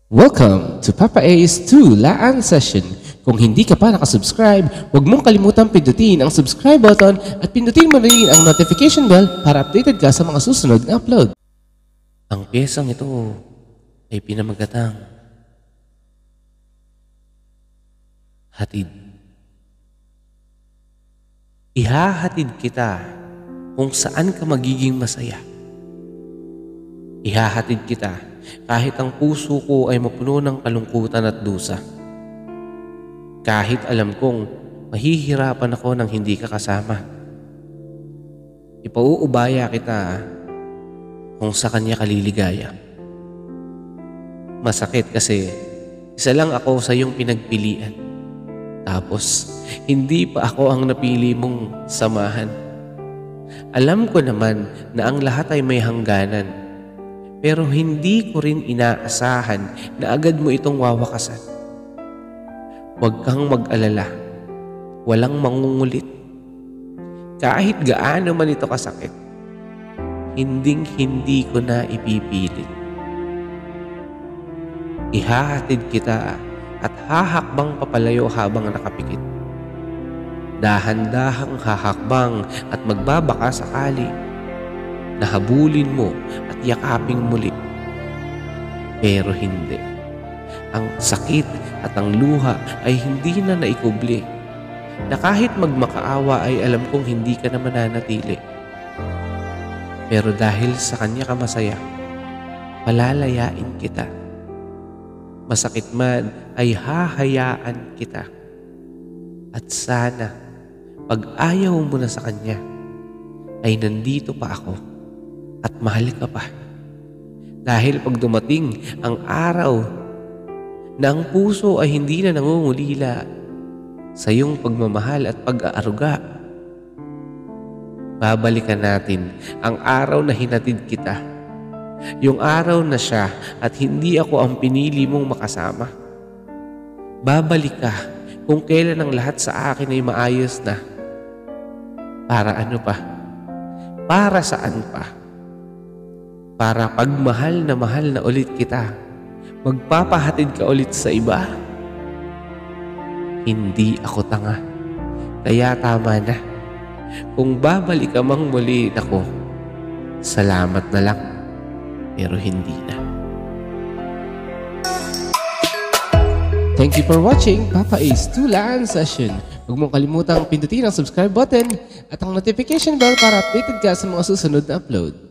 Welcome to Papa A's 2 Laan Session. Kung hindi ka pa nakasubscribe, huwag mong kalimutang pindutin ang subscribe button at pindutin mo rin ang notification bell para updated ka sa mga susunod na upload. Ang piyesang ito ay pinamagatang hatid. Ihahatid kita kung saan ka magiging masaya. Ihahatid kita kahit ang puso ko ay mapuno ng kalungkutan at dusa. Kahit alam kong mahihirapan ako nang hindi ka kasama. Ipauubaya kita kung sa kanya kaliligaya. Masakit kasi isa lang ako sa iyong pinagpilian. Tapos hindi pa ako ang napili mong samahan. Alam ko naman na ang lahat ay may hangganan. Pero hindi ko rin inaasahan na agad mo itong wawakasan. Huwag kang mag-alala. Walang mangungulit. Kahit gaano man ito kasakit, hinding-hindi ko na ipipilit. Ihahatid kita at hahakbang papalayo habang nakapikit. Dahan-dahang hahakbang at magbabaka sakali na habulin mo at yakaping muli. Pero hindi. Ang sakit at ang luha ay hindi na naikubli, na kahit magmakaawa ay alam kong hindi ka na mananatili. Pero dahil sa kanya ka masaya, palalayain kita. Masakit man ay hahayaan kita. At sana, pag ayaw mo na sa kanya, ay nandito pa ako at mahal ka pa. Dahil pag dumating ang araw na ang puso ay hindi na nangungulila sa iyong pagmamahal at pag-aaruga, babalikan natin ang araw na hinatid kita. Yung araw na siya at hindi ako ang pinili mong makasama. Babalik ka kung kailan ang lahat sa akin ay maayos na. Para ano pa? Para saan pa? Para pag mahal na ulit kita, magpapahatid ka ulit sa iba. Hindi ako tanga, kaya tama na. Kung babalik ka mang muli, ako, salamat na lang, pero hindi na. Thank you for watching Papa A's 2 Laan Session. Huwag mong kalimutang pindutin ang subscribe button at ang notification bell para updated ka sa mga susunod na upload.